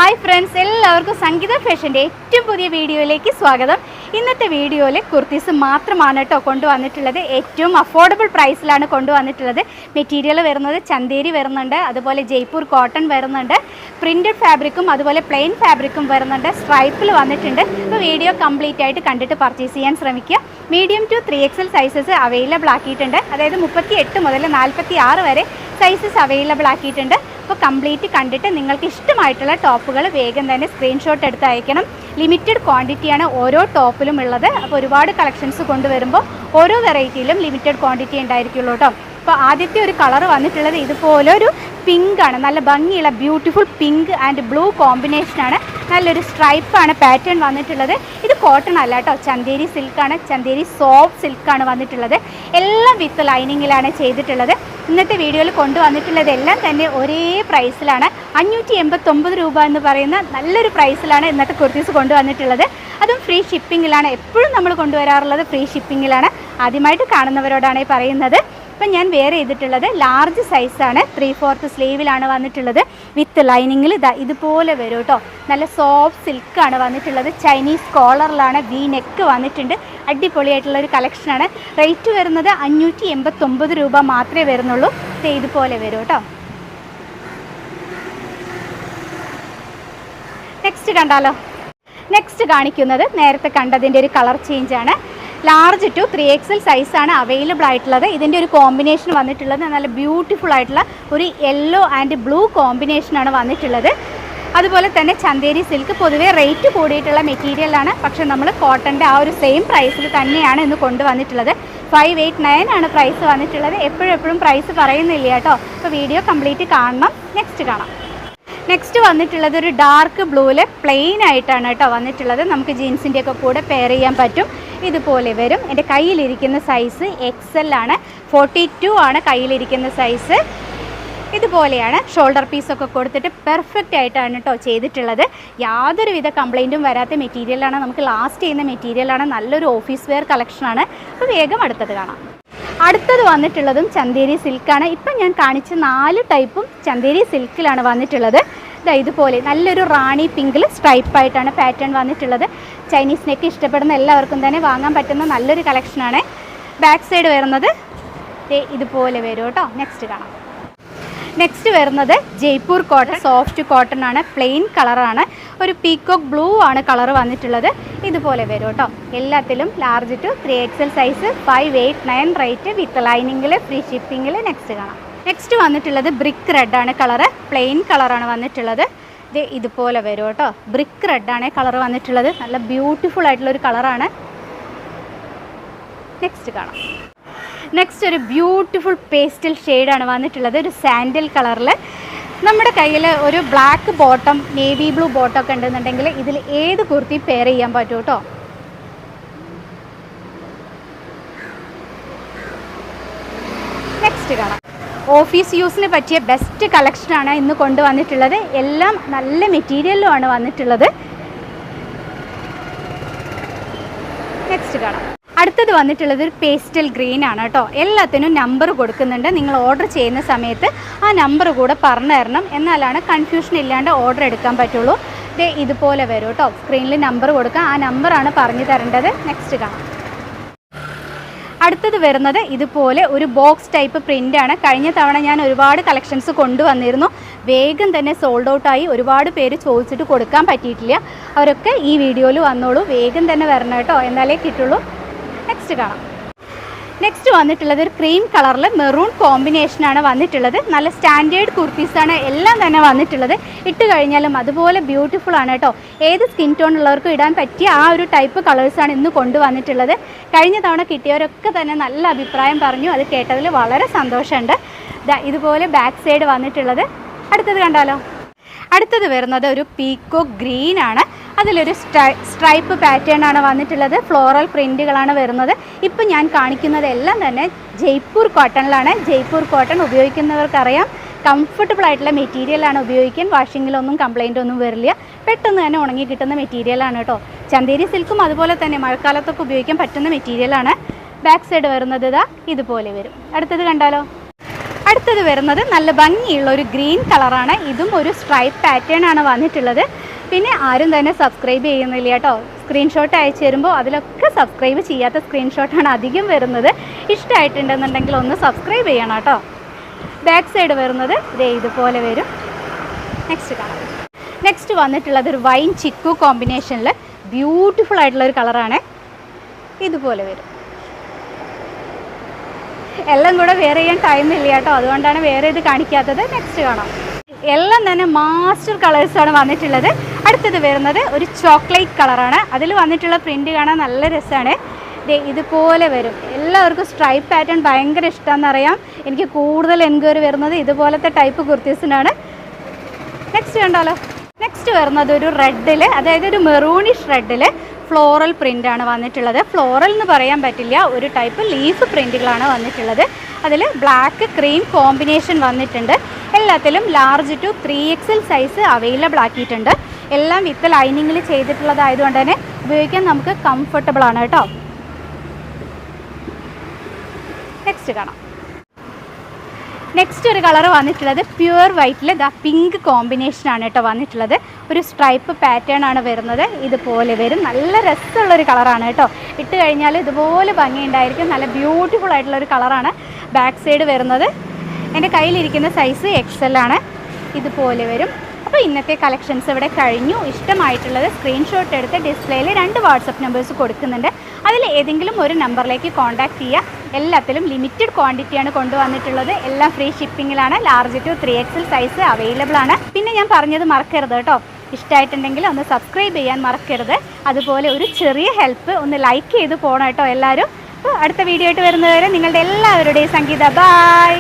Hi friends, എല്ലാവർക്കും സംഗീത ഫാഷൻ്റെ ഏറ്റവും പുതിയ വീഡിയോയിലേക്ക് സ്വാഗതം. ഇന്നത്തെ വീഡിയോയിൽ കുർത്തീസ് മാത്രമാണ് കേട്ടോ കൊണ്ടുവന്നിട്ടുള്ളത്. ഏറ്റവും അഫോർഡബിൾ പ്രൈസിലാണ് കൊണ്ടുവന്നിട്ടുള്ളത്. മെറ്റീരിയൽ വരുന്നത് ചന്തേരി വരുന്നുണ്ട്, അതുപോലെ ജയ്പൂർ കോട്ടൺ വരുന്നുണ്ട്, പ്രിൻറ്റഡ് ഫാബ്രിക്കും അതുപോലെ പ്ലെയിൻ ഫാബ്രിക്കും വരുന്നുണ്ട്, സ്ട്രൈപ്പിൽ വന്നിട്ടുണ്ട്. അപ്പോൾ വീഡിയോ കംപ്ലീറ്റ് ആയിട്ട് കണ്ടിട്ട് പർച്ചേസ് ചെയ്യാൻ ശ്രമിക്കുക. Medium to 3XL sizes available ആക്കിയിട്ടുണ്ട്. അതായത് 38 മുതൽ 46 വരെ സൈസസ് അവൈലബിൾ ആക്കിയിട്ടുണ്ട്. അപ്പോൾ കംപ്ലീറ്റ് കണ്ടിട്ട് നിങ്ങൾക്ക് ഇഷ്ടമായിട്ടുള്ള ടോപ്പുകൾ വേഗം തന്നെ സ്ക്രീൻഷോട്ട് എടുത്ത് അയക്കണം. ലിമിറ്റഡ് ക്വാണ്ടിറ്റിയാണ് ഓരോ ടോപ്പിലും ഉള്ളത്. അപ്പോൾ ഒരുപാട് കളക്ഷൻസ് കൊണ്ടുവരുമ്പോൾ ഓരോ വെറൈറ്റിയിലും ലിമിറ്റഡ് ക്വാണ്ടിറ്റി ഉണ്ടായിരിക്കുള്ളൂ കേട്ടോ. അപ്പോൾ ആദ്യത്തെ ഒരു കളർ വന്നിട്ടുള്ളത് ഇതുപോലൊരു പിങ്കാണ്. നല്ല ഭംഗിയുള്ള ബ്യൂട്ടിഫുൾ പിങ്ക് ആൻഡ് ബ്ലൂ കോമ്പിനേഷനാണ്. നല്ലൊരു സ്ട്രൈപ്പാണ് പാറ്റേൺ വന്നിട്ടുള്ളത്. ഇത് കോട്ടൺ അല്ല കേട്ടോ, ചന്തേരി സിൽക്കാണ്. ചന്തേരി സോഫ്റ്റ് സിൽക്കാണ് വന്നിട്ടുള്ളത്. എല്ലാം വിത്ത് ലൈനിങ്ങിലാണ് ചെയ്തിട്ടുള്ളത്. ഇന്നത്തെ വീഡിയോയിൽ കൊണ്ടുവന്നിട്ടുള്ളതെല്ലാം തന്നെ ഒരേ പ്രൈസിലാണ്. 589 രൂപ എന്ന് പറയുന്ന നല്ലൊരു പ്രൈസിലാണ് ഇന്നത്തെ കുർത്തീസ് കൊണ്ടുവന്നിട്ടുള്ളത്. അതും ഫ്രീ ഷിപ്പിങ്ങിലാണ്. എപ്പോഴും നമ്മൾ കൊണ്ടുവരാറുള്ളത് ഫ്രീ ഷിപ്പിങ്ങിലാണ്. ആദ്യമായിട്ട് കാണുന്നവരോടാണ് പറയുന്നത്. ഇപ്പം ഞാൻ വെയർ ചെയ്തിട്ടുള്ളത് ലാർജ് സൈസാണ്. 3/4 സ്ലീവിലാണ് വന്നിട്ടുള്ളത്. വിത്ത് ലൈനിങ്ങിൽ ഇതുപോലെ വരും കേട്ടോ. നല്ല സോഫ്റ്റ് സിൽക്കാണ് വന്നിട്ടുള്ളത്. ചൈനീസ് കോളറിലാണ്. വി നെക്ക് വന്നിട്ടുണ്ട്. അടിപൊളിയായിട്ടുള്ളൊരു കളക്ഷനാണ്. റേറ്റ് വരുന്നത് 589 രൂപ മാത്രമേ വരുന്നുള്ളൂ. ഇതുപോലെ വരും കേട്ടോ. നെക്സ്റ്റ് കണ്ടാലോ. നെക്സ്റ്റ് കാണിക്കുന്നത് നേരത്തെ കണ്ടതിൻ്റെ ഒരു കളർ ചേഞ്ചാണ്. ലാർജ് ടു 3XL സൈസാണ് അവൈലബിൾ ആയിട്ടുള്ളത്. ഇതിൻ്റെ ഒരു കോമ്പിനേഷൻ വന്നിട്ടുള്ളത് നല്ല ബ്യൂട്ടിഫുൾ ആയിട്ടുള്ള ഒരു യെല്ലോ ആൻഡ് ബ്ലൂ കോമ്പിനേഷനാണ് വന്നിട്ടുള്ളത്. അതുപോലെ തന്നെ ചന്തേരി സിൽക്ക് പൊതുവേ റേറ്റ് കൂടിയിട്ടുള്ള മെറ്റീരിയലാണ്. പക്ഷേ നമ്മൾ കോട്ടൻ്റെ ആ ഒരു സെയിം പ്രൈസിൽ തന്നെയാണ് ഇന്ന് കൊണ്ടുവന്നിട്ടുള്ളത്. 589 ആണ് പ്രൈസ് വന്നിട്ടുള്ളത്. എപ്പോഴും പ്രൈസ് പറയുന്നില്ല കേട്ടോ. അപ്പോൾ വീഡിയോ കംപ്ലീറ്റ് കാണണം. നെക്സ്റ്റ് കാണാം. നെക്സ്റ്റ് വന്നിട്ടുള്ളത് ഒരു ഡാർക്ക് ബ്ലൂവിൽ പ്ലെയിൻ ആയിട്ടാണ് കേട്ടോ വന്നിട്ടുള്ളത്. നമുക്ക് ജീൻസിൻ്റെയൊക്കെ കൂടെ പെയർ ചെയ്യാൻ പറ്റും. ഇതുപോലെ വരും. എൻ്റെ കയ്യിലിരിക്കുന്ന സൈസ് XL ആണ്. 42 ആണ് കയ്യിലിരിക്കുന്ന സൈസ്. ഇതുപോലെയാണ്. ഷോൾഡർ പീസൊക്കെ കൊടുത്തിട്ട് പെർഫെക്റ്റ് ആയിട്ടാണ് കേട്ടോ ചെയ്തിട്ടുള്ളത്. യാതൊരുവിധ കംപ്ലൈൻറ്റും വരാത്ത മെറ്റീരിയലാണ്. നമുക്ക് ലാസ്റ്റ് ചെയ്യുന്ന മെറ്റീരിയലാണ്. നല്ലൊരു ഓഫീസ് വെയർ കളക്ഷനാണ്. അപ്പോൾ വേഗം അടുത്തത് കാണാം. അടുത്തത് വന്നിട്ടുള്ളതും ചന്തേരി സിൽക്കാണ്. ഇപ്പം ഞാൻ കാണിച്ച 4 ടൈപ്പും ചന്തേരി സിൽക്കിലാണ് വന്നിട്ടുള്ളത്. ഇതുപോലെ നല്ലൊരു റാണി പിങ്കിൽ സ്ട്രൈപ്പായിട്ടാണ് പാറ്റേൺ വന്നിട്ടുള്ളത്. ചൈനീസ് നെക്ക് ഇഷ്ടപ്പെടുന്ന എല്ലാവർക്കും തന്നെ വാങ്ങാൻ പറ്റുന്ന നല്ലൊരു കളക്ഷനാണ്. ബാക്ക് സൈഡ് വരുന്നത് ഇതുപോലെ വരും കേട്ടോ. നെക്സ്റ്റ് കാണാം. നെക്സ്റ്റ് വരുന്നത് ജയ്പൂർ കോട്ടൺ. സോഫ്റ്റ് കോട്ടൺ ആണ്. പ്ലെയിൻ കളറാണ്. ഒരു പീക്കോക്ക് ബ്ലൂ ആണ് കളർ വന്നിട്ടുള്ളത്. ഇതുപോലെ വരും കേട്ടോ. എല്ലാത്തിലും large to 3XL size. 589 rate with ലൈനിങ്ങിൽ ഫ്രീ ഷിപ്പിങ്ങിൽ. നെക്സ്റ്റ് കാണാം. നെക്സ്റ്റ് വന്നിട്ടുള്ളത് ബ്രിക്ക് റെഡാണ് കളറ്. പ്ലെയിൻ കളറാണ് വന്നിട്ടുള്ളത്. ഇതുപോലെ വരും കേട്ടോ. ബ്രിക്ക് റെഡാണ് കളർ വന്നിട്ടുള്ളത്. നല്ല ബ്യൂട്ടിഫുൾ ആയിട്ടുള്ളൊരു കളറാണ്. നെക്സ്റ്റ് കാണാം. നെക്സ്റ്റ് ഒരു ബ്യൂട്ടിഫുൾ പേസ്റ്റൽ ഷെയ്ഡാണ് വന്നിട്ടുള്ളത്. ഒരു സാൻഡൽ കളറിൽ. നമ്മുടെ കയ്യിൽ ഒരു black bottom navy blue bottom ഒക്കെ ഉണ്ടെന്നുണ്ടെങ്കിൽ ഇതിൽ ഏത് കുർത്തി പെയർ ചെയ്യാൻ പറ്റും കേട്ടോ. നെക്സ്റ്റ് കാണാം. ഓഫീസ് യൂസിന് പറ്റിയ ബെസ്റ്റ് കളക്ഷനാണ് ഇന്ന് കൊണ്ടുവന്നിട്ടുള്ളത്. എല്ലാം നല്ല മെറ്റീരിയലുമാണ് വന്നിട്ടുള്ളത്. നെക്സ്റ്റ് കാണാം. അടുത്തത് വന്നിട്ടുള്ളത് ഒരു പേസ്റ്റൽ ഗ്രീൻ ആണ് കേട്ടോ. എല്ലാത്തിനും നമ്പർ കൊടുക്കുന്നുണ്ട്. നിങ്ങൾ ഓർഡർ ചെയ്യുന്ന സമയത്ത് ആ നമ്പർ കൂടെ പറഞ്ഞു തരണം. എന്നാലാണ് കൺഫ്യൂഷൻ ഇല്ലാണ്ട് ഓർഡർ എടുക്കാൻ പറ്റുള്ളൂ. ഇതുപോലെ വരും കേട്ടോ. സ്ക്രീനിൽ നമ്പർ കൊടുക്കാം. ആ നമ്പറാണ് പറഞ്ഞു തരേണ്ടത്. നെക്സ്റ്റ് കാണാം. അടുത്തത് വരുന്നത് ഇതുപോലെ ഒരു ബോക്സ് ടൈപ്പ് പ്രിൻ്റാണ്. കഴിഞ്ഞ തവണ ഞാൻ ഒരുപാട് കളക്ഷൻസ് കൊണ്ടുവന്നിരുന്നു. വേഗം തന്നെ സോൾഡ് ഔട്ടായി. ഒരുപാട് പേര് ചോദിച്ചിട്ട് കൊടുക്കാൻ പറ്റിയിട്ടില്ല. അവരൊക്കെ ഈ വീഡിയോയിൽ വന്നോളൂ. വേഗം തന്നെ വരണം കേട്ടോ, എന്നാലേ കിട്ടുള്ളൂ. നെക്സ്റ്റ് കാണാം. നെക്സ്റ്റ് വന്നിട്ടുള്ളത് ഒരു ക്രീം കളറിൽ മെറൂൺ കോമ്പിനേഷനാണ് വന്നിട്ടുള്ളത്. നല്ല സ്റ്റാൻഡേർഡ് കുർത്തീസാണ് എല്ലാം തന്നെ വന്നിട്ടുള്ളത്. ഇട്ട് കഴിഞ്ഞാലും അതുപോലെ ബ്യൂട്ടിഫുൾ ആണ് കേട്ടോ. ഏത് സ്കിൻ ടോൺ ഉള്ളവർക്കും ഇടാൻ പറ്റിയ ആ ഒരു ടൈപ്പ് കളേഴ്സാണ് ഇന്ന് കൊണ്ടുവന്നിട്ടുള്ളത്. കഴിഞ്ഞ തവണ കിട്ടിയവരൊക്കെ തന്നെ നല്ല അഭിപ്രായം പറഞ്ഞു. അത് കേട്ടതിൽ വളരെ സന്തോഷമുണ്ട്. ഇതുപോലെ ബാക്ക് സൈഡ് വന്നിട്ടുള്ളത്. അടുത്തത് കണ്ടാലോ. അടുത്തത് വരുന്നത് ഒരു പീക്കോക്ക് ഗ്രീൻ ആണ്. അതിലൊരു സ്ട്രൈപ്പ് പാറ്റേൺ ആണ് വന്നിട്ടുള്ളത്. ഫ്ലോറൽ പ്രിൻറ്റുകളാണ് വരുന്നത്. ഇപ്പം ഞാൻ കാണിക്കുന്നതെല്ലാം തന്നെ ജയ്പൂർ കോട്ടണിലാണ്. ജയ്പൂർ കോട്ടൺ ഉപയോഗിക്കുന്നവർക്കറിയാം കംഫർട്ടബിൾ ആയിട്ടുള്ള മെറ്റീരിയലാണ് ഉപയോഗിക്കാൻ. വാഷിങ്ങിലൊന്നും കംപ്ലൈൻ്റ് ഒന്നും വരില്ല. പെട്ടെന്ന് തന്നെ ഉണങ്ങി കിട്ടുന്ന മെറ്റീരിയലാണ് കേട്ടോ. ചന്തേരി സിൽക്കും അതുപോലെ തന്നെ മഴക്കാലത്തൊക്കെ ഉപയോഗിക്കാൻ പറ്റുന്ന മെറ്റീരിയലാണ്. ബാക്ക് സൈഡ് വരുന്നത് ഇതുപോലെ വരും. അടുത്തത് കണ്ടാലോ. അടുത്തത് വരുന്നത് നല്ല ഭംഗിയുള്ള ഒരു ഗ്രീൻ കളറാണ്. ഇതും ഒരു സ്ട്രൈപ്പ് പാറ്റേൺ ആണ് വന്നിട്ടുള്ളത്. പിന്നെ ആരും തന്നെ സബ്സ്ക്രൈബ് ചെയ്യുന്നില്ല കേട്ടോ. സ്ക്രീൻഷോട്ട് അയച്ചു തരുമ്പോൾ അതിലൊക്കെ സബ്സ്ക്രൈബ് ചെയ്യാത്ത സ്ക്രീൻഷോട്ടാണ് അധികം വരുന്നത്. ഇഷ്ടമായിട്ടുണ്ടെന്നുണ്ടെങ്കിൽ ഒന്ന് സബ്സ്ക്രൈബ് ചെയ്യണം കേട്ടോ. ബാക്ക് സൈഡ് വരുന്നത് ഇതുപോലെ വരും. നെക്സ്റ്റ് കാണാം. നെക്സ്റ്റ് വന്നിട്ടുള്ളത് ഒരു വൈൻ ചിക്കു കോമ്പിനേഷനിൽ ബ്യൂട്ടിഫുൾ ആയിട്ടുള്ളൊരു കളറാണ്. ഇതുപോലെ വരും. എല്ലാം കൂടെ വെയർ ചെയ്യാൻ ടൈമില്ല കേട്ടോ, അതുകൊണ്ടാണ് വേറെ ഇത് കാണിക്കാത്തത്. നെക്സ്റ്റ് കാണാം. എല്ലാം തന്നെ മാസ്റ്റർ കളേഴ്സാണ് വന്നിട്ടുള്ളത്. അടുത്തത് വരുന്നത് ഒരു ചോക്ലേറ്റ് കളറാണ്. അതിൽ വന്നിട്ടുള്ള പ്രിൻ്റ് കാണാൻ നല്ല രസമാണ്. ഇതുപോലെ വരും. എല്ലാവർക്കും സ്ട്രൈപ്പ് പാറ്റേൺ ഭയങ്കര ഇഷ്ടമാണെന്നറിയാം. എനിക്ക് കൂടുതൽ എൻക്വയറി വരുന്നത് ഇതുപോലത്തെ ടൈപ്പ് കുർത്തീസിനാണ്. നെക്സ്റ്റ് കണ്ടാലോ. നെക്സ്റ്റ് വരുന്നത് ഒരു റെഡിൽ, അതായത് ഒരു മെറൂണിഷ് റെഡിൽ ഫ്ലോറൽ പ്രിൻ്റാണ് വന്നിട്ടുള്ളത്. ഫ്ലോറൽ എന്ന് പറയാൻ പറ്റില്ല, ഒരു ടൈപ്പ് ലീഫ് പ്രിൻറ്റുകളാണ് വന്നിട്ടുള്ളത്. അതിൽ ബ്ലാക്ക് ക്രീം കോമ്പിനേഷൻ വന്നിട്ടുണ്ട്. എല്ലാത്തിലും large to 3XL size available ആക്കിയിട്ടുണ്ട്. എല്ലാം വിത്ത് ലൈനിങ്ങിൽ ചെയ്തിട്ടുള്ളതായതുകൊണ്ട് തന്നെ ഉപയോഗിക്കാൻ നമുക്ക് കംഫർട്ടബിൾ ആണ് കേട്ടോ. നെക്സ്റ്റ് കാണാം. നെക്സ്റ്റ് ഒരു കളർ വന്നിട്ടുള്ളത് പ്യുവർ വൈറ്റിൽ പിങ്ക് കോമ്പിനേഷനാണ് കേട്ടോ വന്നിട്ടുള്ളത്. ഒരു സ്ട്രൈപ്പ് പാറ്റേൺ ആണ് വരുന്നത്. ഇതുപോലെ വരും. നല്ല രസമുള്ളൊരു കളറാണ് കേട്ടോ. ഇട്ട് കഴിഞ്ഞാൽ ഇതുപോലെ ഭംഗിയുണ്ടായിരിക്കും. നല്ല ബ്യൂട്ടിഫുൾ ആയിട്ടുള്ളൊരു കളറാണ്. ബാക്ക് സൈഡ് വരുന്നത് എൻ്റെ കയ്യിലിരിക്കുന്ന സൈസ് XL ആണ്. ഇതുപോലെ വരും. അപ്പോൾ ഇന്നത്തെ കളക്ഷൻസ് ഇവിടെ കഴിഞ്ഞു. ഇഷ്ടമായിട്ടുള്ളത് സ്ക്രീൻഷോട്ട് എടുത്ത് ഡിസ്പ്ലേയിൽ 2 വാട്സപ്പ് നമ്പേഴ്സ് കൊടുക്കുന്നുണ്ട്. അതിൽ ഏതെങ്കിലും ഒരു നമ്പറിലേക്ക് കോൺടാക്റ്റ് ചെയ്യുക. എല്ലാത്തിലും ലിമിറ്റഡ് ക്വാണ്ടിറ്റിയാണ് കൊണ്ടുവന്നിട്ടുള്ളത്. എല്ലാം ഫ്രീ ഷിപ്പിങ്ങിലാണ്. Large to 3XL size available ആണ്. പിന്നെ ഞാൻ പറഞ്ഞത് മറക്കരുത് കേട്ടോ, ഇഷ്ടമായിട്ടുണ്ടെങ്കിൽ ഒന്ന് സബ്സ്ക്രൈബ് ചെയ്യാൻ മറക്കരുത്. അതുപോലെ ഒരു ചെറിയ ഹെൽപ്പ്, ഒന്ന് ലൈക്ക് ചെയ്ത് പോകണം കേട്ടോ എല്ലാവരും. അപ്പോൾ അടുത്ത വീഡിയോ ആയിട്ട് വരുന്നവരെ നിങ്ങളുടെ എല്ലാവരുടെയും സംഗീത. ബൈ.